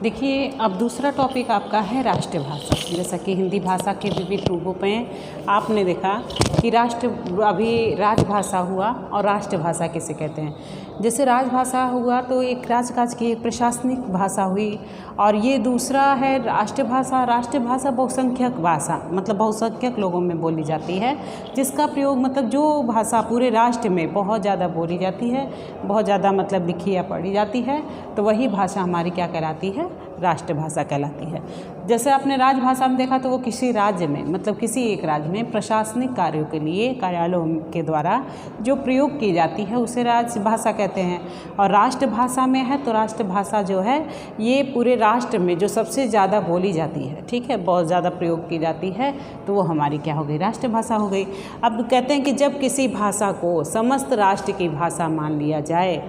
देखिए, अब दूसरा टॉपिक आपका है राष्ट्रभाषा। जैसा कि हिंदी भाषा के विविध रूपों में आपने देखा कि अभी राजभाषा हुआ और राष्ट्रभाषा किसे कहते हैं। जैसे राजभाषा हुआ तो एक राजकाज की एक प्रशासनिक भाषा हुई, और ये दूसरा है राष्ट्रभाषा। राष्ट्रभाषा बहुसंख्यक भाषा, मतलब बहुसंख्यक लोगों में बोली जाती है, जिसका प्रयोग मतलब जो भाषा पूरे राष्ट्र में बहुत ज़्यादा बोली जाती है, बहुत ज़्यादा मतलब लिखी या पढ़ी जाती है, तो वही भाषा हमारी क्या कहलाती है, राष्ट्रभाषा कहलाती है। जैसे आपने राजभाषा में देखा तो वो किसी राज्य में, मतलब किसी एक राज्य में प्रशासनिक कार्यों के लिए कार्यालयों के द्वारा जो प्रयोग की जाती है उसे राजभाषा कहते हैं। और राष्ट्रभाषा में है तो राष्ट्रभाषा जो है ये पूरे राष्ट्र में जो सबसे ज़्यादा बोली जाती है, ठीक है, बहुत ज़्यादा प्रयोग की जाती है, तो वो हमारी क्या हो गई, राष्ट्रभाषा हो गई। अब कहते हैं कि जब किसी भाषा को समस्त राष्ट्र की भाषा मान लिया जाए,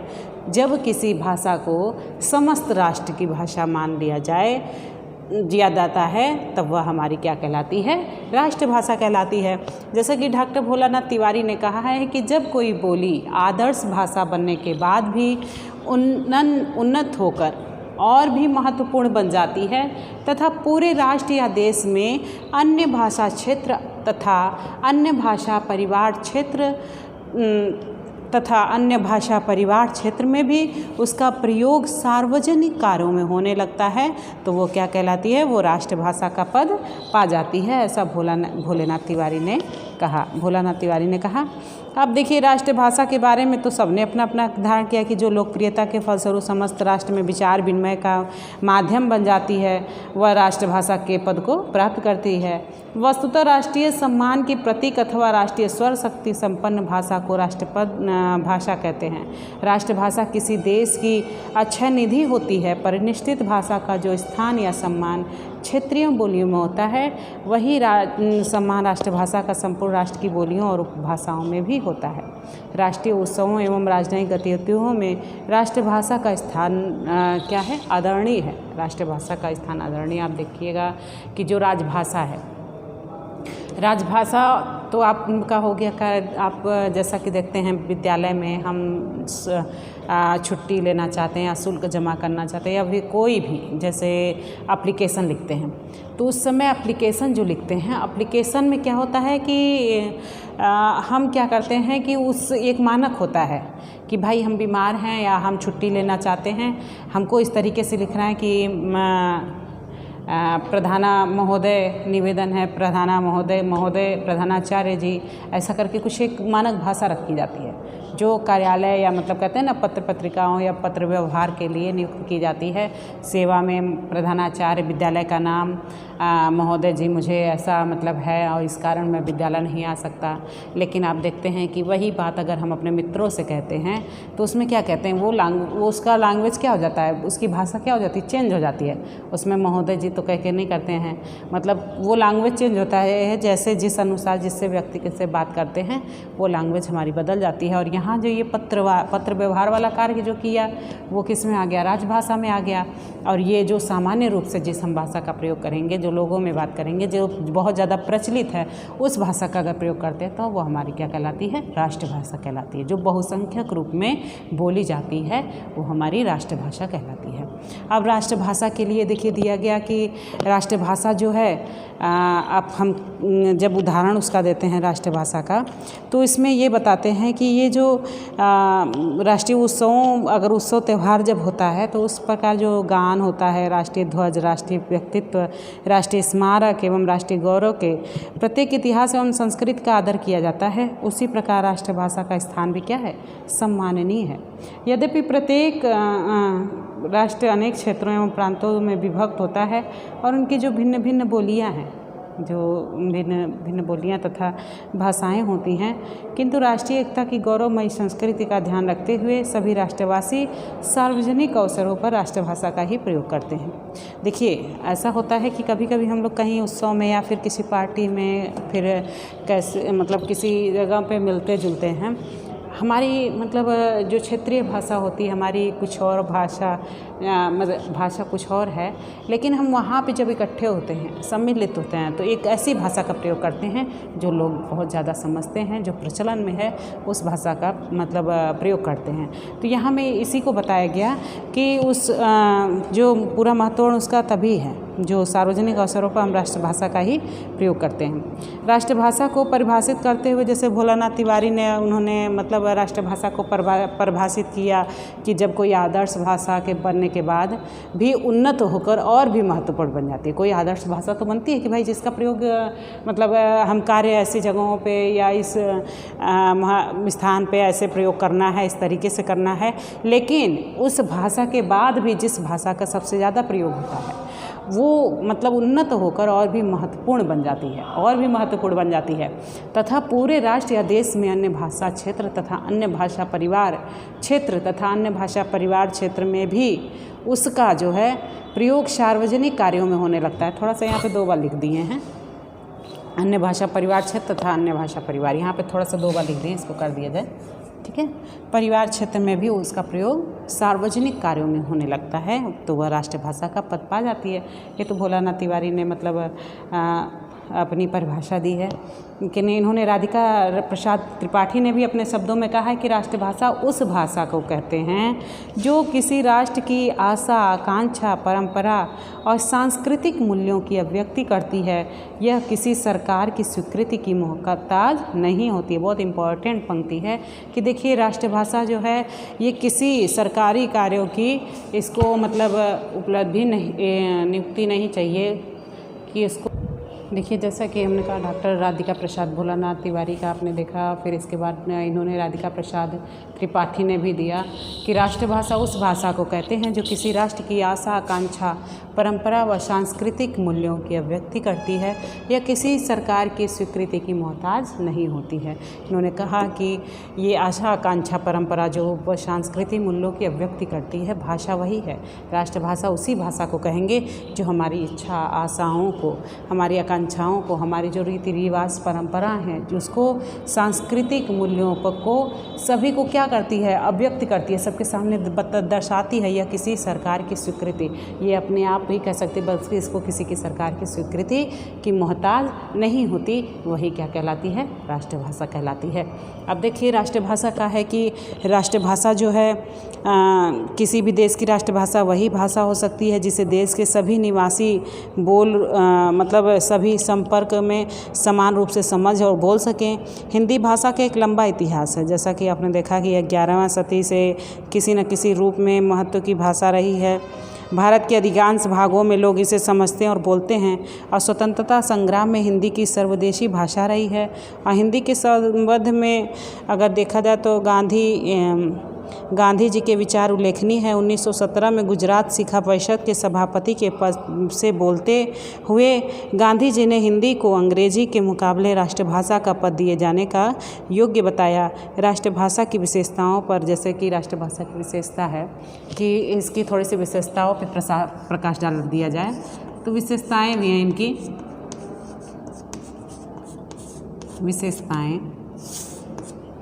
जब किसी भाषा को समस्त राष्ट्र की भाषा मान लिया जाता है, तब वह हमारी क्या कहलाती है, राष्ट्रभाषा कहलाती है। जैसा कि डॉक्टर भोलानाथ तिवारी ने कहा है कि जब कोई बोली आदर्श भाषा बनने के बाद भी उन्नत होकर और भी महत्वपूर्ण बन जाती है तथा पूरे राष्ट्र या देश में अन्य भाषा क्षेत्र तथा अन्य भाषा परिवार क्षेत्र में भी उसका प्रयोग सार्वजनिक कार्यों में होने लगता है, तो वो क्या कहलाती है, वो राष्ट्रभाषा का पद पा जाती है। ऐसा भोलानाथ तिवारी ने कहा। अब देखिए, राष्ट्रभाषा के बारे में तो सबने अपना अपना धारण किया कि जो लोकप्रियता के फलस्वरूप समस्त राष्ट्र में विचार विनिमय का माध्यम बन जाती है, वह राष्ट्रभाषा के पद को प्राप्त करती है। वस्तुतः राष्ट्रीय सम्मान की प्रतीक अथवा राष्ट्रीय स्वर शक्ति संपन्न भाषा को राष्ट्रपद भाषा कहते हैं। राष्ट्रभाषा किसी देश की अक्षय निधि होती है, पर निश्चित भाषा का जो स्थान या सम्मान क्षेत्रीय बोलियों में होता है, वही सम्मान राष्ट्रभाषा का संपूर्ण राष्ट्र की बोलियों और उपभाषाओं में भी होता है। राष्ट्रीय उत्सवों एवं राजनयिक गतिविधियों में राष्ट्रभाषा का स्थान क्या है, आदरणीय है। राष्ट्रभाषा का स्थान आदरणीय। आप देखिएगा कि जो राजभाषा है, राजभाषा तो आपका हो गया का, आप जैसा कि देखते हैं विद्यालय में हम छुट्टी लेना चाहते हैं या शुल्क जमा करना चाहते हैं, या फिर कोई भी जैसे एप्लीकेशन लिखते हैं, तो उस समय एप्लीकेशन जो लिखते हैं, एप्लीकेशन में क्या होता है कि हम क्या करते हैं कि उस एक मानक होता है कि भाई हम बीमार हैं या हम छुट्टी लेना चाहते हैं, हमको इस तरीके से लिखना है कि प्रधाना महोदय निवेदन है, प्रधाना महोदय प्रधानाचार्य जी, ऐसा करके कुछ एक मानक भाषा रखी जाती है जो कार्यालय या मतलब कहते हैं ना पत्र पत्रिकाओं या पत्र व्यवहार के लिए नियुक्त की जाती है। सेवा में प्रधानाचार्य, विद्यालय का नाम, महोदय जी मुझे ऐसा मतलब है और इस कारण मैं विद्यालय नहीं आ सकता। लेकिन आप देखते हैं कि वही बात अगर हम अपने मित्रों से कहते हैं तो उसमें क्या कहते हैं, वो उसका लैंग्वेज क्या हो जाता है, उसकी भाषा क्या हो जाती है, चेंज हो जाती है। उसमें महोदय जी तो कह के नहीं करते हैं, मतलब वो लैंग्वेज चेंज होता है, जैसे जिस अनुसार जिससे व्यक्ति से बात करते हैं वो लैंग्वेज हमारी बदल जाती है। और यहाँ जो ये पत्र व्यवहार वाला कार्य जो किया वो किस में आ गया, राजभाषा में आ गया। और ये जो सामान्य रूप से जिस हम भाषा का प्रयोग करेंगे, जो लोगों में बात करेंगे, जो बहुत ज़्यादा प्रचलित है, उस भाषा का अगर प्रयोग करते हैं तो वो हमारी क्या कहलाती है, राष्ट्रभाषा कहलाती है। जो बहुसंख्यक रूप में बोली जाती है वो हमारी राष्ट्रभाषा कहलाती है। अब राष्ट्रभाषा के लिए देखिए दिया गया कि राष्ट्रभाषा जो है, अब हम जब उदाहरण उसका देते हैं राष्ट्रभाषा का, तो इसमें ये बताते हैं कि ये जो राष्ट्रीय उत्सवों, अगर उत्सव त्यौहार जब होता है तो उस प्रकार जो गान होता है, राष्ट्रीय ध्वज, राष्ट्रीय व्यक्तित्व, राष्ट्रीय स्मारक एवं राष्ट्रीय गौरव के प्रत्येक इतिहास एवं संस्कृति का आदर किया जाता है, उसी प्रकार राष्ट्रभाषा का स्थान भी क्या है, सम्माननीय है। यद्यपि प्रत्येक राष्ट्र अनेक क्षेत्रों एवं प्रांतों में विभक्त होता है और उनकी जो भिन्न भिन्न बोलियां हैं, जो भिन्न भिन्न बोलियां तथा भाषाएं होती हैं, किंतु राष्ट्रीय एकता की गौरवमयी संस्कृति का ध्यान रखते हुए सभी राष्ट्रवासी सार्वजनिक अवसरों पर राष्ट्रभाषा का ही प्रयोग करते हैं। देखिए, ऐसा होता है कि कभी कभी हम लोग कहीं उत्सव में या फिर किसी पार्टी में, फिर कैसे मतलब किसी जगह पे मिलते जुलते हैं, हमारी मतलब जो क्षेत्रीय भाषा होती है हमारी कुछ और भाषा मतलब भाषा कुछ और है, लेकिन हम वहाँ पे जब इकट्ठे होते हैं, सम्मिलित होते हैं, तो एक ऐसी भाषा का प्रयोग करते हैं जो लोग बहुत ज़्यादा समझते हैं, जो प्रचलन में है उस भाषा का मतलब प्रयोग करते हैं। तो यहाँ में इसी को बताया गया कि उस जो पूरा महत्वपूर्ण उसका तभी है जो सार्वजनिक अवसरों पर हम राष्ट्रभाषा का ही प्रयोग करते हैं। राष्ट्रभाषा को परिभाषित करते हुए जैसे भोलानाथ तिवारी ने उन्होंने मतलब राष्ट्रभाषा को परिभाषित किया कि जब कोई आदर्श भाषा के बनने के बाद भी उन्नत होकर और भी महत्वपूर्ण बन जाती है। कोई आदर्श भाषा तो बनती है कि भाई जिसका प्रयोग मतलब हम कार्य ऐसी जगहों पे या इस स्थान पे ऐसे प्रयोग करना है, इस तरीके से करना है, लेकिन उस भाषा के बाद भी जिस भाषा का सबसे ज़्यादा प्रयोग होता है वो मतलब उन्नत होकर और भी महत्वपूर्ण बन जाती है, और भी महत्वपूर्ण बन जाती है तथा पूरे राष्ट्र या देश में अन्य भाषा क्षेत्र तथा अन्य भाषा परिवार क्षेत्र तथा अन्य भाषा परिवार क्षेत्र में भी उसका जो है प्रयोग सार्वजनिक कार्यों में होने लगता है। थोड़ा सा यहाँ पे 2 बार लिख दिए हैं, अन्य भाषा परिवार क्षेत्र तथा अन्य भाषा परिवार, यहाँ पे थोड़ा सा 2 बार लिख दिए, इसको कर दिया जाए, ठीक है। परिवार क्षेत्र में भी उसका प्रयोग सार्वजनिक कार्यों में होने लगता है तो वह राष्ट्रभाषा का पद पा जाती है। ये तो भोलानाथ तिवारी ने मतलब अपनी परिभाषा दी है। लेकिन इन्होंने राधिका प्रसाद त्रिपाठी ने भी अपने शब्दों में कहा है कि राष्ट्रभाषा उस भाषा को कहते हैं जो किसी राष्ट्र की आशा, आकांक्षा, परंपरा और सांस्कृतिक मूल्यों की अभिव्यक्ति करती है। यह किसी सरकार की स्वीकृति की मोहताज नहीं होती। बहुत इम्पॉर्टेंट पंक्ति है कि देखिए राष्ट्रभाषा जो है ये किसी सरकारी कार्यों की इसको मतलब उपलब्धि नहीं, नियुक्ति नहीं चाहिए कि इसको देखिए जैसा कि हमने कहा डॉक्टर राधिका प्रसाद भोलानाथ तिवारी का आपने देखा, फिर इसके बाद इन्होंने राधिका प्रसाद त्रिपाठी ने भी दिया कि राष्ट्रभाषा उस भाषा को कहते हैं जो किसी राष्ट्र की आशा, आकांक्षा, परंपरा व सांस्कृतिक मूल्यों की अभिव्यक्ति करती है या किसी सरकार की स्वीकृति की मोहताज नहीं होती है। इन्होंने कहा कि ये आशा, आकांक्षा, परंपरा जो व सांस्कृतिक मूल्यों की अभिव्यक्ति करती है, भाषा वही है। राष्ट्रभाषा उसी भाषा को कहेंगे जो हमारी इच्छा, आशाओं को, हमारी आकांक्षाओं को, हमारी जो रीति रिवाज परंपरा हैं, जो उसको सांस्कृतिक मूल्यों को सभी को क्या करती है, अभिव्यक्त करती है, सबके सामने दर्शाती है। यह किसी सरकार की स्वीकृति, ये अपने आप ही कह सकते बल्कि इसको किसी की सरकार की स्वीकृति की मोहताज नहीं होती, वही क्या कहलाती है, राष्ट्रभाषा कहलाती है। अब देखिए राष्ट्रभाषा का है कि राष्ट्रभाषा जो है किसी भी देश की राष्ट्रभाषा वही भाषा हो सकती है जिसे देश के सभी निवासी बोल मतलब सभी संपर्क में समान रूप से समझ और बोल सकें। हिंदी भाषा का एक लंबा इतिहास है, जैसा कि आपने देखा कि 11वां सदी से किसी न किसी रूप में महत्व की भाषा रही है। भारत के अधिकांश भागों में लोग इसे समझते हैं और बोलते हैं और स्वतंत्रता संग्राम में हिंदी की सर्वदेशी भाषा रही है। और हिंदी के संबंध में अगर देखा जाए तो गांधी जी के विचार उल्लेखनीय है। 1917 में गुजरात शिखा परिषद के सभापति के पद से बोलते हुए गांधी जी ने हिंदी को अंग्रेजी के मुकाबले राष्ट्रभाषा का पद दिए जाने का योग्य बताया। राष्ट्रभाषा की विशेषताओं पर, जैसे कि राष्ट्रभाषा की विशेषता है कि इसकी थोड़ी सी विशेषताओं पर प्रकाश डाल दिया जाए तो विशेषताएँ भी हैं इनकी। विशेषताएँ,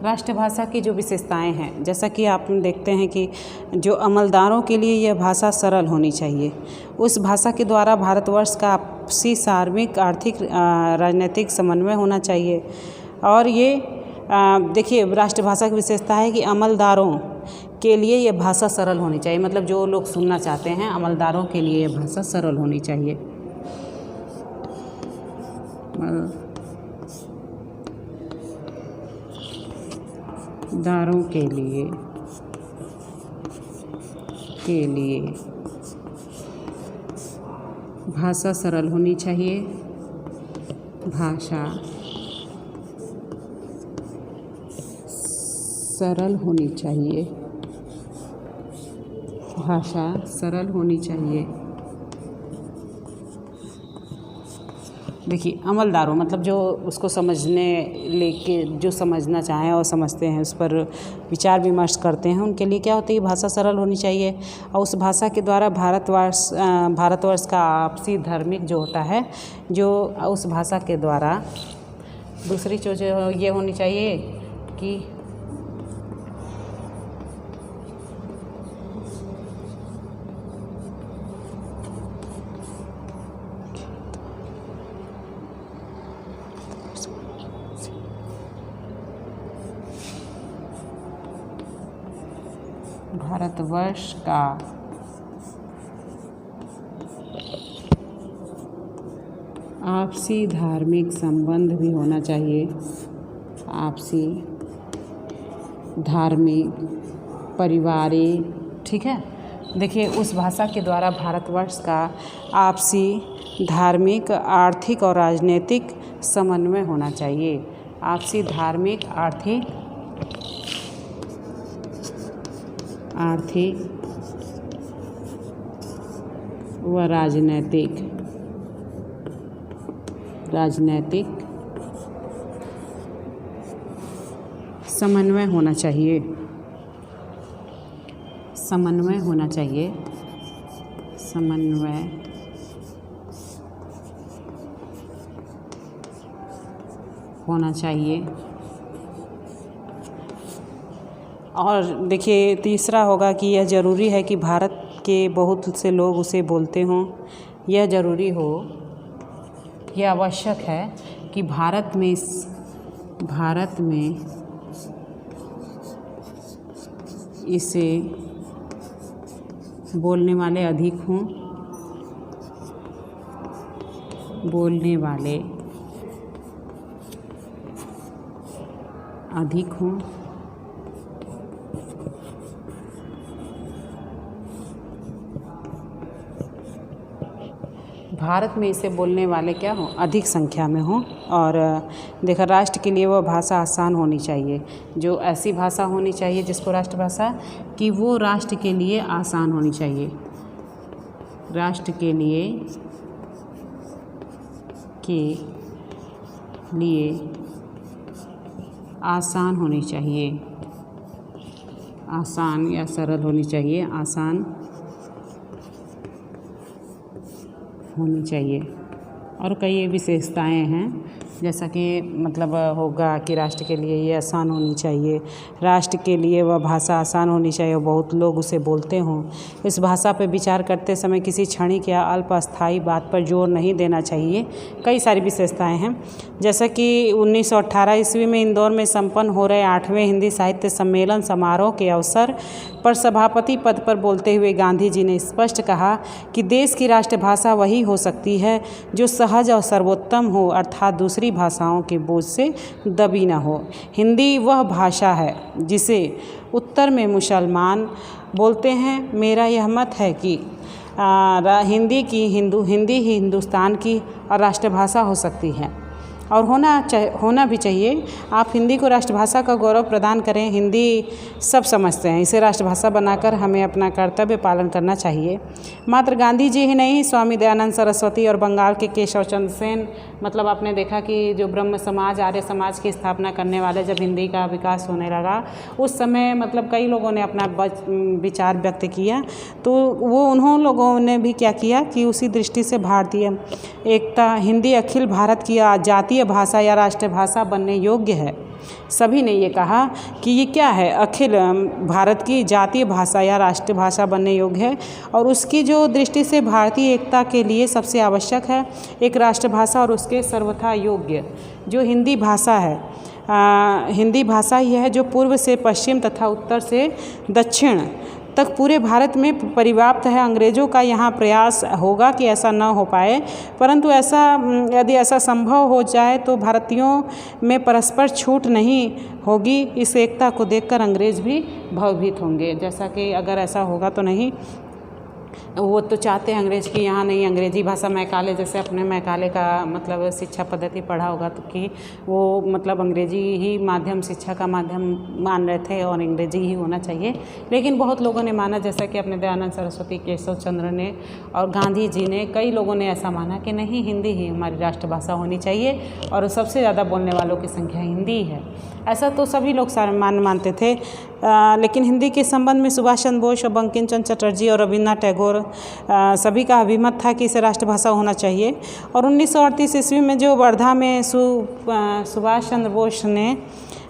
राष्ट्रभाषा की जो विशेषताएं हैं, जैसा कि आप देखते हैं कि जो अमलदारों के लिए यह भाषा सरल होनी चाहिए। उस भाषा के द्वारा भारतवर्ष का आपसी सार्वजनिक, आर्थिक, राजनीतिक समन्वय होना चाहिए। और ये देखिए राष्ट्रभाषा की विशेषता है कि अमलदारों के लिए यह भाषा सरल होनी चाहिए, मतलब जो लोग सुनना चाहते हैं अमलदारों के लिए यह भाषा सरल होनी चाहिए। दारों के लिए भाषा सरल होनी चाहिए। भाषा सरल होनी चाहिए। भाषा सरल होनी चाहिए। देखिए अमलदारों मतलब जो उसको समझने लेके जो समझना चाहें और समझते हैं, उस पर विचार विमर्श करते हैं, उनके लिए क्या होती है, भाषा सरल होनी चाहिए। और उस भाषा के द्वारा भारतवर्ष का आपसी धार्मिक जो होता है, जो उस भाषा के द्वारा दूसरी चीज़ ये होनी चाहिए कि भारतवर्ष का आपसी धार्मिक संबंध भी होना चाहिए। आपसी धार्मिक पारिवारिक, ठीक है। देखिए, उस भाषा के द्वारा भारतवर्ष का आपसी धार्मिक, आर्थिक और राजनीतिक समन्वय होना चाहिए। आपसी धार्मिक, आर्थिक व राजनीतिक समन्वय होना चाहिए। समन्वय होना चाहिए। और देखिए, तीसरा होगा कि यह ज़रूरी है कि भारत के बहुत से लोग उसे बोलते हों। यह ज़रूरी हो, यह आवश्यक है कि भारत में इसे बोलने वाले अधिक हों। भारत में इसे बोलने वाले क्या हों? अधिक संख्या में हों। और देखा, राष्ट्र के लिए वह भाषा आसान होनी चाहिए। जो ऐसी भाषा होनी चाहिए जिसको राष्ट्रभाषा, कि वो राष्ट्र के लिए आसान होनी चाहिए। राष्ट्र के लिए आसान होनी चाहिए। आसान या सरल होनी चाहिए। आसान होनी चाहिए। और कई विशेषताएं हैं, जैसा कि मतलब होगा कि राष्ट्र के लिए ये आसान होनी चाहिए, राष्ट्र के लिए वह भाषा आसान होनी चाहिए, बहुत लोग उसे बोलते हों। इस भाषा पर विचार करते समय किसी क्षणिक या अल्पस्थायी बात पर जोर नहीं देना चाहिए। कई सारी विशेषताएं हैं, जैसा कि 1918 ईस्वी में इंदौर में संपन्न हो रहे 8वें हिंदी साहित्य सम्मेलन समारोह के अवसर पर सभापति पद पर बोलते हुए गांधी जी ने स्पष्ट कहा कि देश की राष्ट्रभाषा वही हो सकती है जो सहज और सर्वोत्तम हो, अर्थात दूसरी भाषाओं के बोझ से दबी न हो। हिंदी वह भाषा है जिसे उत्तर में मुसलमान बोलते हैं। मेरा यह मत है कि हिंदी ही हिंदुस्तान की और राष्ट्रभाषा हो सकती है और होना भी चाहिए। आप हिंदी को राष्ट्रभाषा का गौरव प्रदान करें। हिंदी सब समझते हैं, इसे राष्ट्रभाषा बनाकर हमें अपना कर्तव्य पालन करना चाहिए। मात्र गांधी जी ही नहीं, स्वामी दयानंद सरस्वती और बंगाल के केशव चंद्र सेन, मतलब आपने देखा कि जो ब्रह्म समाज, आर्य समाज की स्थापना करने वाले, जब हिंदी का विकास होने लगा उस समय मतलब कई लोगों ने अपना विचार व्यक्त किया, तो वो उन्होंने लोगों ने भी क्या किया कि उसी दृष्टि से भारतीय एकता, हिंदी अखिल भारत की जातीय भाषा या राष्ट्रभाषा बनने योग्य है। सभी ने ये कहा कि ये क्या है, अखिल भारत की जातीय भाषा या राष्ट्रभाषा बनने योग्य है और उसकी जो दृष्टि से भारतीय एकता के लिए सबसे आवश्यक है एक राष्ट्रभाषा और उसके सर्वथा योग्य जो हिंदी भाषा है। हिंदी भाषा ही है जो पूर्व से पश्चिम तथा उत्तर से दक्षिण तक पूरे भारत में परिव्याप्त है। अंग्रेज़ों का यहाँ प्रयास होगा कि ऐसा न हो पाए, परंतु यदि ऐसा संभव हो जाए तो भारतीयों में परस्पर छूट नहीं होगी। इस एकता को देखकर अंग्रेज़ भी भयभीत होंगे। जैसा कि अगर ऐसा होगा तो नहीं, वो तो चाहते हैं अंग्रेज़ की यहाँ नहीं अंग्रेज़ी भाषा, मैकाले जैसे अपने मैकाले का मतलब शिक्षा पद्धति पढ़ा होगा तो कि वो मतलब अंग्रेज़ी ही माध्यम, शिक्षा का माध्यम मान रहे थे और अंग्रेज़ी ही होना चाहिए। लेकिन बहुत लोगों ने माना, जैसा कि अपने दयानंद सरस्वती, केशव चंद्र ने और गांधी जी ने, कई लोगों ने ऐसा माना कि नहीं, हिंदी ही हमारी राष्ट्रभाषा होनी चाहिए और सबसे ज़्यादा बोलने वालों की संख्या हिंदी है। ऐसा तो सभी लोग मानते थे। लेकिन हिंदी के संबंध में सुभाष चंद्र बोस और बंकिम चंद्र चटर्जी और रविन्द्रनाथ टैगोर सभी का अभिमत था कि इसे राष्ट्रभाषा होना चाहिए। और 1938 ईस्वी में जो वर्धा में सुभाष चंद्र बोस ने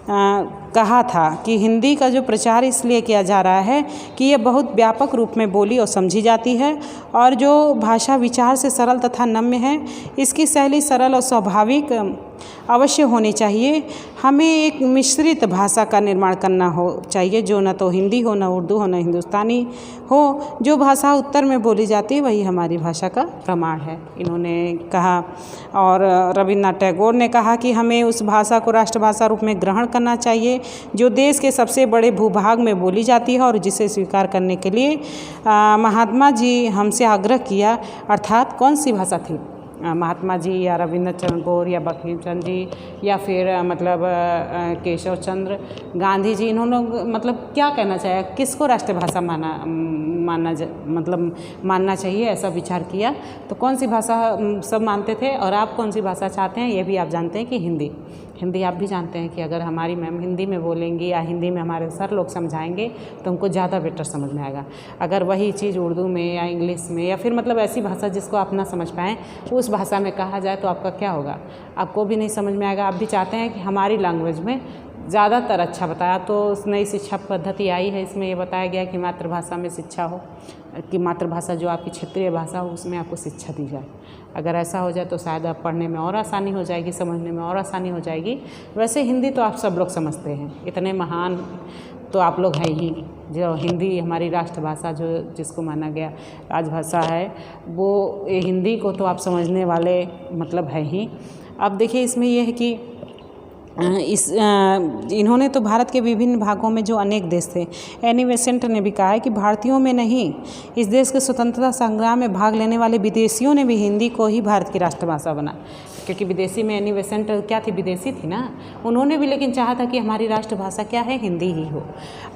कहा था कि हिंदी का जो प्रचार इसलिए किया जा रहा है कि यह बहुत व्यापक रूप में बोली और समझी जाती है और जो भाषा विचार से सरल तथा नम्य है, इसकी शैली सरल और स्वाभाविक अवश्य होनी चाहिए। हमें एक मिश्रित भाषा का निर्माण करना हो चाहिए, जो न तो हिंदी हो, न उर्दू हो, न हिंदुस्तानी हो। जो भाषा उत्तर में बोली जाती है वही हमारी भाषा का प्रमाण है, इन्होंने कहा। और रविन्द्रनाथ टैगोर ने कहा कि हमें उस भाषा को राष्ट्रभाषा रूप में ग्रहण करना चाहिए जो देश के सबसे बड़े भूभाग में बोली जाती है, और जिसे स्वीकार करने के लिए महात्मा जी हमसे आग्रह किया। अर्थात कौन सी भाषा थी? महात्मा जी या रविन्द्र टैगोर या बंकिम चंद्र जी या फिर केशव चंद्र गांधी जी, इन्होंने मतलब क्या कहना चाहा, किसको राष्ट्रभाषा मानना चाहिए, ऐसा विचार किया। तो कौन सी भाषा सब मानते थे, और आप कौन सी भाषा चाहते हैं? ये भी आप जानते हैं कि हिंदी आप भी जानते हैं कि अगर हमारी मैम हिंदी में बोलेंगी या हिंदी में हमारे सर लोग समझाएंगे तो हमको ज़्यादा बेटर समझ में आएगा। अगर वही चीज़ उर्दू में या इंग्लिश में या फिर मतलब ऐसी भाषा जिसको आप ना समझ पाएँ उस भाषा में कहा जाए तो आपका क्या होगा? आपको भी नहीं समझ में आएगा। आप भी चाहते हैं कि हमारी लैंग्वेज में ज़्यादातर अच्छा बताया। तो नई शिक्षा पद्धति आई है, इसमें ये बताया गया कि मातृभाषा में शिक्षा हो, कि मातृभाषा जो आपकी क्षेत्रीय भाषा हो उसमें आपको शिक्षा दी जाए। अगर ऐसा हो जाए तो शायद आप पढ़ने में और आसानी हो जाएगी, समझने में और आसानी हो जाएगी। वैसे हिंदी तो आप सब लोग समझते हैं, इतने महान तो आप लोग हैं ही। जो हिंदी हमारी राष्ट्रभाषा जिसको माना गया राजभाषा है, वो हिंदी को तो आप समझने वाले मतलब है ही। अब देखिए इसमें यह है कि इन्होंने तो भारत के विभिन्न भागों में जो अनेक देश थे, एनी बेसेंट ने भी कहा है कि भारतीयों में नहीं, इस देश के स्वतंत्रता संग्राम में भाग लेने वाले विदेशियों ने भी हिंदी को ही भारत की राष्ट्रभाषा बना। क्योंकि विदेशी में एनी बेसेंट क्या थी, विदेशी थी ना, उन्होंने भी लेकिन चाहा था कि हमारी राष्ट्रभाषा क्या है, हिंदी ही हो।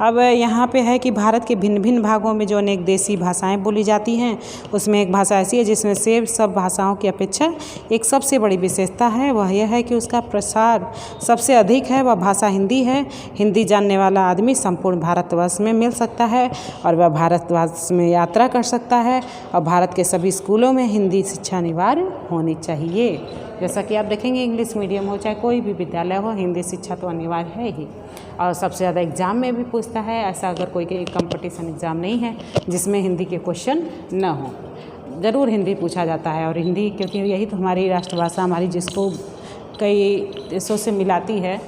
अब यहाँ पे है कि भारत के भिन्न भिन्न भागों में जो अनेक देशी भाषाएं बोली जाती हैं, उसमें एक भाषा ऐसी है जिसमें से सब भाषाओं की अपेक्षा एक सबसे बड़ी विशेषता है, वह यह है कि उसका प्रसार सबसे अधिक है, वह भाषा हिंदी है। हिंदी जानने वाला आदमी संपूर्ण भारतवर्ष में मिल सकता है और वह भारतवर्ष में यात्रा कर सकता है, और भारत के सभी स्कूलों में हिंदी शिक्षा अनिवार्य होनी चाहिए। जैसा कि आप देखेंगे इंग्लिश मीडियम हो चाहे कोई भी विद्यालय हो, हिंदी शिक्षा तो अनिवार्य है ही। और सबसे ज़्यादा एग्ज़ाम में भी पूछता है, ऐसा अगर कोई कंपटीशन एग्ज़ाम नहीं है जिसमें हिंदी के क्वेश्चन न हो, ज़रूर हिंदी पूछा जाता है। और हिंदी क्योंकि यही तो हमारी राष्ट्रभाषा हमारी जिसको कई देशों से मिलाती है।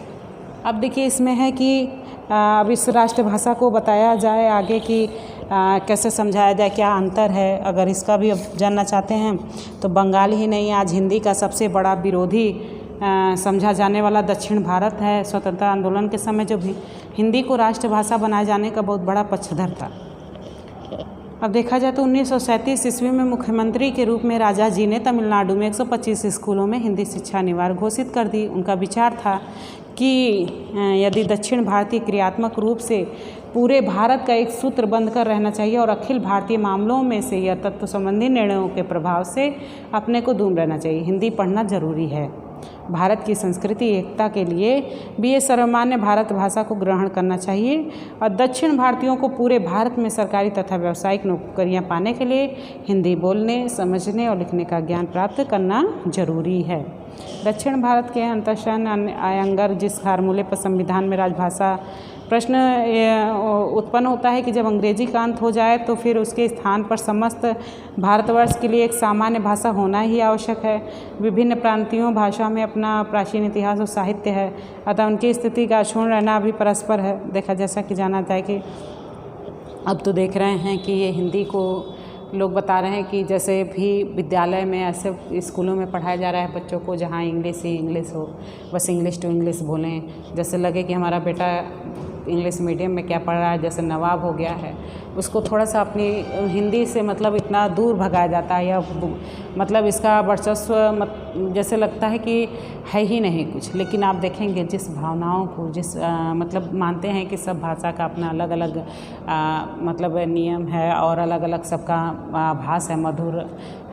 अब देखिए इसमें है कि अब इस राष्ट्रभाषा को बताया जाए आगे कि कैसे समझाया जाए, क्या अंतर है। अगर इसका भी अब जानना चाहते हैं तो बंगाली ही नहीं, आज हिंदी का सबसे बड़ा विरोधी समझा जाने वाला दक्षिण भारत है। स्वतंत्रता आंदोलन के समय जो भी हिंदी को राष्ट्रभाषा बनाए जाने का बहुत बड़ा पक्षधर था। अब देखा जाए तो 1937 ईस्वी में मुख्यमंत्री के रूप में राजा जी ने तमिलनाडु में 125 स्कूलों में हिंदी शिक्षा अनिवार्य घोषित कर दी। उनका विचार था कि यदि दक्षिण भारतीय क्रियात्मक रूप से पूरे भारत का एक सूत्र बंध कर रहना चाहिए और अखिल भारतीय मामलों में से यह तत्व संबंधी निर्णयों के प्रभाव से अपने को दूर रहना चाहिए, हिंदी पढ़ना जरूरी है। भारत की संस्कृति एकता के लिए भी ये सर्वमान्य भारत भाषा को ग्रहण करना चाहिए, और दक्षिण भारतीयों को पूरे भारत में सरकारी तथा व्यावसायिक नौकरियां पाने के लिए हिंदी बोलने, समझने और लिखने का ज्ञान प्राप्त करना जरूरी है। दक्षिण भारत के अंतःशन आयंगर जिस फार्मूले पर संविधान में राजभाषा प्रश्न उत्पन्न होता है कि जब अंग्रेजी का अंत हो जाए तो फिर उसके स्थान पर समस्त भारतवर्ष के लिए एक सामान्य भाषा होना ही आवश्यक है। विभिन्न प्रांतीयों भाषा में अपना प्राचीन इतिहास और साहित्य है, अतः उनकी स्थिति का अक्षुण्ण रहना भी परस्पर है। देखा जैसा कि जाना जाए कि अब तो देख रहे हैं कि ये हिंदी को लोग बता रहे हैं कि जैसे भी विद्यालय में ऐसे स्कूलों में पढ़ाया जा रहा है बच्चों को जहाँ इंग्लिश ही इंग्लिश हो, बस इंग्लिश टू इंग्लिश बोलें, जैसे लगे कि हमारा बेटा इंग्लिश मीडियम में क्या पढ़ रहा है, जैसे नवाब हो गया है, उसको थोड़ा सा अपनी हिंदी से मतलब इतना दूर भगाया जाता है, या मतलब इसका वर्चस्व जैसे लगता है कि है ही नहीं कुछ। लेकिन आप देखेंगे जिस भावनाओं को मतलब मानते हैं कि सब भाषा का अपना अलग अलग मतलब नियम है और अलग अलग सबका भाषा है, मधुर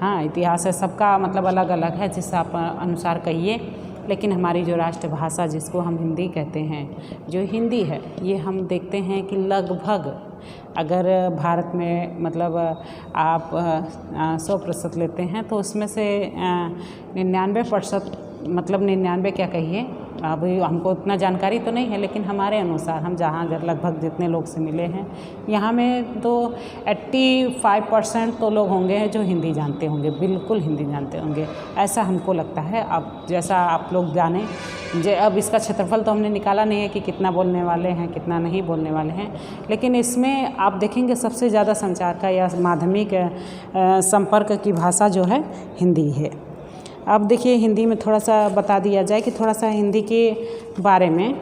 हाँ इतिहास है, सबका मतलब अलग अलग है, जिस आप अनुसार कहिए। लेकिन हमारी जो राष्ट्रभाषा जिसको हम हिंदी कहते हैं, जो हिंदी है, ये हम देखते हैं कि लगभग अगर भारत में मतलब आप 100% लेते हैं तो उसमें से 99% मतलब 99 क्या कहिए अभी हमको उतना जानकारी तो नहीं है, लेकिन हमारे अनुसार हम जहाँ लगभग जितने लोग से मिले हैं यहाँ में तो 85% तो लोग होंगे जो हिंदी जानते होंगे, बिल्कुल हिंदी जानते होंगे, ऐसा हमको लगता है। अब जैसा आप लोग जाने, अब इसका क्षेत्रफल तो हमने निकाला नहीं है कि कितना बोलने वाले हैं कितना नहीं बोलने वाले हैं, लेकिन इसमें आप देखेंगे सबसे ज़्यादा संचार का या माध्यमिक संपर्क की भाषा जो है हिंदी है। अब देखिए हिंदी में थोड़ा सा बता दिया जाए कि थोड़ा सा हिंदी के बारे में।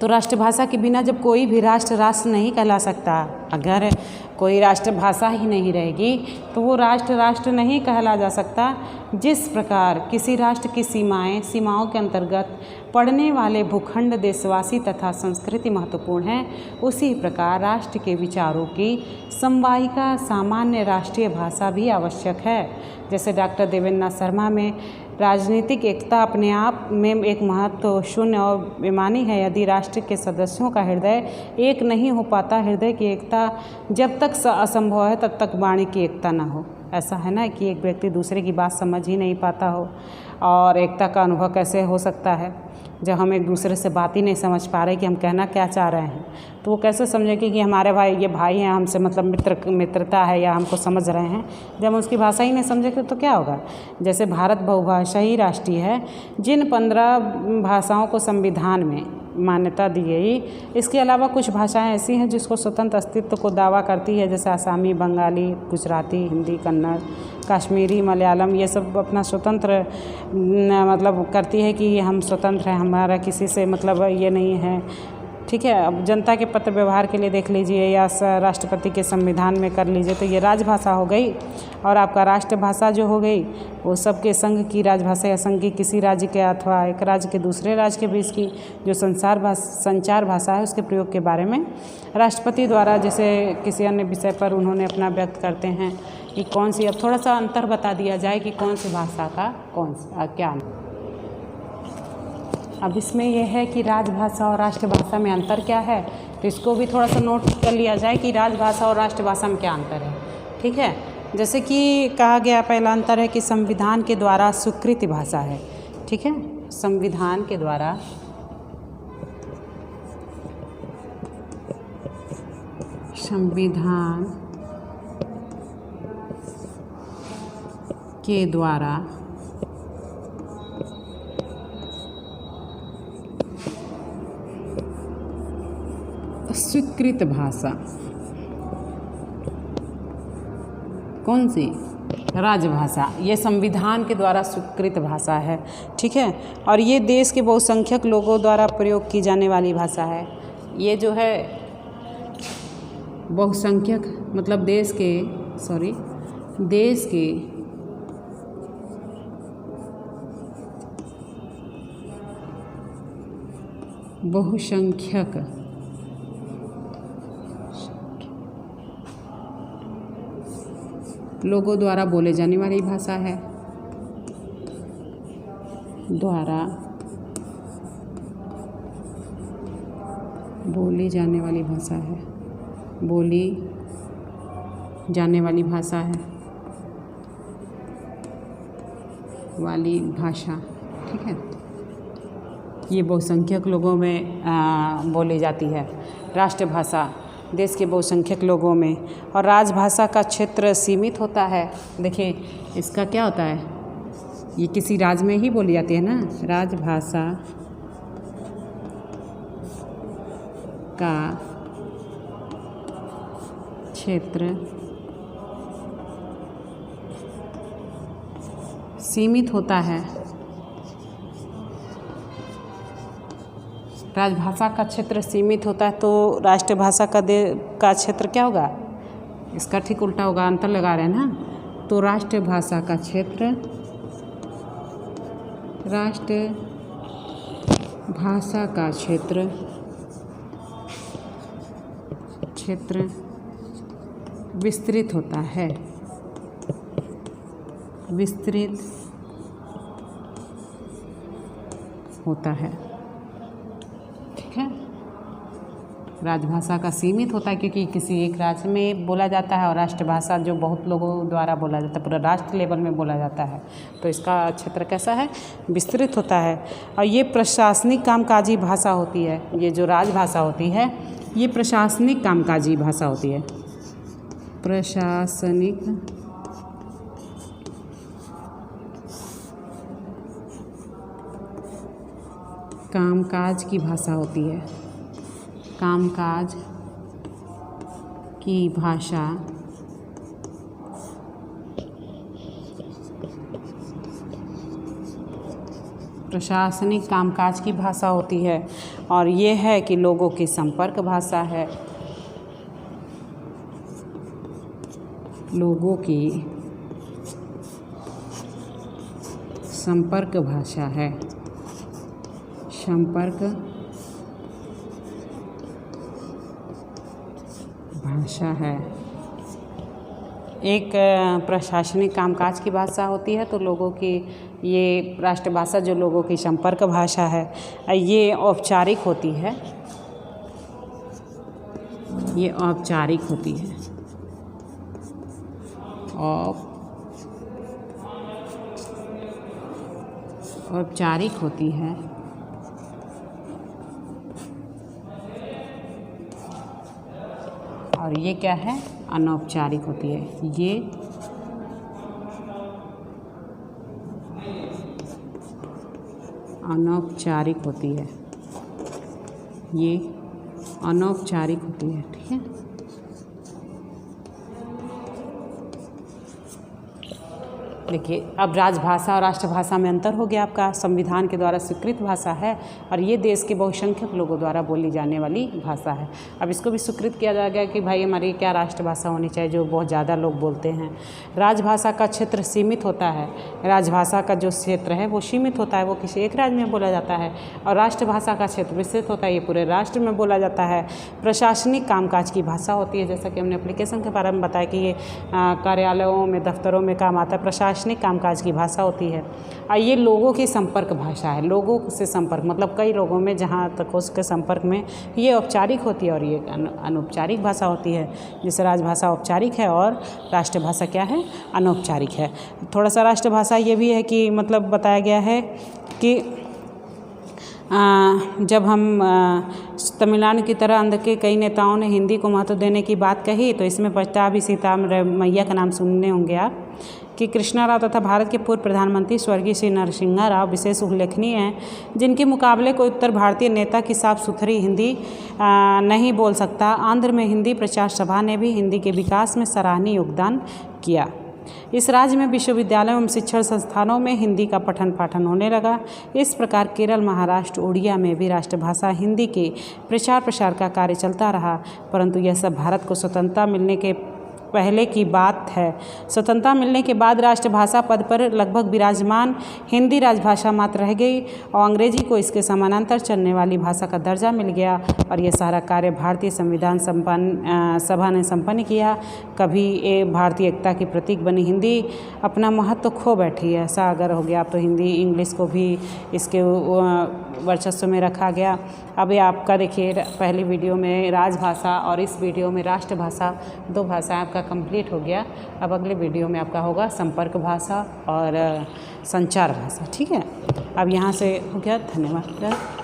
तो राष्ट्रभाषा के बिना जब कोई भी राष्ट्र नहीं कहला सकता, अगर कोई राष्ट्रभाषा ही नहीं रहेगी तो वो राष्ट्र नहीं कहला जा सकता। जिस प्रकार किसी राष्ट्र की सीमाओं के अंतर्गत पड़ने वाले भूखंड, देशवासी तथा संस्कृति महत्वपूर्ण हैं, उसी प्रकार राष्ट्र के विचारों की समवायिका सामान्य राष्ट्रीय भाषा भी आवश्यक है। जैसे डॉक्टर देवेंद्र नाथ शर्मा में राजनीतिक एकता अपने आप में एक महत्व शून्य और बेमानी है। यदि राष्ट्र के सदस्यों का हृदय एक नहीं हो पाता, हृदय की एकता जब तक असंभव है तब तक वाणी की एकता ना हो। ऐसा है ना कि एक व्यक्ति दूसरे की बात समझ ही नहीं पाता हो, और एकता का अनुभव कैसे हो सकता है जब हम एक दूसरे से बात ही नहीं समझ पा रहे कि हम कहना क्या चाह रहे हैं। तो वो कैसे समझेंगे कि हमारे भाई ये भाई हैं, हमसे मतलब मित्रता है या हमको समझ रहे हैं, जब हम उसकी भाषा ही नहीं समझेंगे तो क्या होगा। जैसे भारत बहुभाषाई राष्ट्र है, जिन 15 भाषाओं को संविधान में मान्यता दी गई, इसके अलावा कुछ भाषाएं ऐसी हैं जिसको स्वतंत्र अस्तित्व को दावा करती है, जैसे आसामी, बंगाली, गुजराती, हिंदी, कन्नड़, कश्मीरी, मलयालम, ये सब अपना स्वतंत्र मतलब करती है कि हम स्वतंत्र हैं, हमारा किसी से मतलब ये नहीं है। ठीक है, अब जनता के पत्र व्यवहार के लिए देख लीजिए या राष्ट्रपति के संविधान में कर लीजिए, तो ये राजभाषा हो गई। और आपका राष्ट्रभाषा जो हो गई वो सबके संघ की राजभाषा या संघ की किसी राज्य के अथवा एक राज्य के दूसरे राज्य के बीच की जो संचार भाषा है उसके प्रयोग के बारे में राष्ट्रपति द्वारा जैसे किसी अन्य विषय पर उन्होंने अपना व्यक्त करते हैं कि कौन सी। अब थोड़ा सा अंतर बता दिया जाए कि कौन सी भाषा का कौन सा क्या। अब इसमें यह है कि राजभाषा और राष्ट्रभाषा में अंतर क्या है, तो इसको भी थोड़ा सा नोट कर लिया जाए कि राजभाषा और राष्ट्रभाषा में क्या अंतर है। ठीक है, जैसे कि कहा गया पहला अंतर है कि संविधान के द्वारा स्वीकृत भाषा है। ठीक है, संविधान के द्वारा स्वीकृत भाषा कौन सी? राजभाषा। ये संविधान के द्वारा स्वीकृत भाषा है। ठीक है, और ये देश के बहुसंख्यक लोगों द्वारा प्रयोग की जाने वाली भाषा है। ये जो है बहुसंख्यक मतलब देश के बहुसंख्यक लोगों द्वारा बोले जाने वाली भाषा है। बोली जाने वाली भाषा है। ठीक है, ये बहुसंख्यक लोगों में बोली जाती है राष्ट्रभाषा देश के बहुसंख्यक लोगों में। और राजभाषा का क्षेत्र सीमित होता है। देखिए इसका क्या होता है, ये किसी राज्य में ही बोली जाती है ना। राजभाषा का क्षेत्र सीमित होता है। राजभाषा का क्षेत्र सीमित होता है तो राष्ट्रभाषा का क्षेत्र क्या होगा, इसका ठीक उल्टा होगा, अंतर लगा रहे हैं ना। तो राष्ट्रभाषा का क्षेत्र विस्तृत होता है। ठीक है, राजभाषा का सीमित होता है क्योंकि किसी एक राज्य में बोला जाता है और राष्ट्रभाषा जो बहुत लोगों द्वारा बोला जाता है, पूरा राष्ट्र लेवल में बोला जाता है, तो इसका क्षेत्र कैसा है, विस्तृत होता है। और ये प्रशासनिक कामकाजी भाषा होती है। ये जो राजभाषा होती है ये प्रशासनिक कामकाजी भाषा होती है, प्रशासनिक कामकाज की भाषा होती है, कामकाज की भाषा प्रशासनिक कामकाज की भाषा होती है। और ये है कि लोगों की संपर्क भाषा है, लोगों की संपर्क भाषा है, संपर्क भाषा है। एक प्रशासनिक कामकाज की भाषा होती है, तो लोगों की ये राष्ट्रभाषा जो लोगों की संपर्क भाषा है, ये औपचारिक होती है, ये औपचारिक होती है, औपचारिक होती है। और ये क्या है, अनौपचारिक होती है। ये अनौपचारिक होती है, ये अनौपचारिक होती है, ठीक है। देखिए, अब राजभाषा और राष्ट्रभाषा में अंतर हो गया आपका। संविधान के द्वारा स्वीकृत भाषा है और ये देश के बहुसंख्यक लोगों द्वारा बोली जाने वाली भाषा है। अब इसको भी स्वीकृत किया जा गया कि भाई हमारी क्या राष्ट्रभाषा होनी चाहिए, जो बहुत ज़्यादा लोग बोलते हैं। राजभाषा का क्षेत्र सीमित होता है, राजभाषा का जो क्षेत्र है वो सीमित होता है, वो किसी एक राज्य में बोला जाता है। और राष्ट्रभाषा का क्षेत्र विस्तृत होता है, ये पूरे राष्ट्र में बोला जाता है। प्रशासनिक कामकाज की भाषा होती है, जैसा कि हमने एप्लीकेशन के बारे में बताया कि ये कार्यालयों में, दफ्तरों में काम आता है। प्रशासनिक कामकाज की भाषा होती है। और ये लोगों की संपर्क भाषा है, लोगों से संपर्क मतलब कई लोगों में जहाँ तक हो उसके संपर्क में ये औपचारिक होती है और ये अनौपचारिक भाषा होती है। जैसे राजभाषा औपचारिक है और राष्ट्रभाषा क्या है, अनौपचारिक है। थोड़ा सा राष्ट्रभाषा ये भी है कि मतलब बताया गया है कि जब हम तमिलनाडु की तरह अंध के कई नेताओं ने हिंदी को महत्व देने की बात कही, तो इसमें पट्टाभी सीतारामैया का नाम सुनने होंगे आप, कि कृष्णा राव तथा भारत के पूर्व प्रधानमंत्री स्वर्गीय श्री नरसिम्हा राव विशेष उल्लेखनीय हैं, जिनके मुकाबले कोई उत्तर भारतीय नेता की साफ सुथरी हिंदी नहीं बोल सकता। आंध्र में हिंदी प्रचार सभा ने भी हिंदी के विकास में सराहनीय योगदान किया। इस राज्य में विश्वविद्यालयों एवं शिक्षण संस्थानों में हिंदी का पठन पाठन होने लगा। इस प्रकार केरल, महाराष्ट्र, उड़िया में भी राष्ट्रभाषा हिंदी के प्रचार प्रसार का कार्य चलता रहा। परंतु यह सब भारत को स्वतंत्रता मिलने के पहले की बात है। स्वतंत्रता मिलने के बाद राष्ट्रभाषा पद पर लगभग विराजमान हिंदी राजभाषा मात्र रह गई और अंग्रेजी को इसके समानांतर चलने वाली भाषा का दर्जा मिल गया। और यह सारा कार्य भारतीय संविधान सभा ने संपन्न किया। कभी ये भारतीय एकता की प्रतीक बनी हिंदी अपना महत्व खो बैठी है। ऐसा अगर हो गया तो हिंदी इंग्लिश को भी इसके वर्चस्व में रखा गया। अब ये आपका देखिए पहली वीडियो में राजभाषा और इस वीडियो में राष्ट्रभाषा, दो भाषाएं आपका कंप्लीट हो गया। अब अगले वीडियो में आपका होगा संपर्क भाषा और संचार भाषा, ठीक है। अब यहाँ से हो गया, धन्यवाद।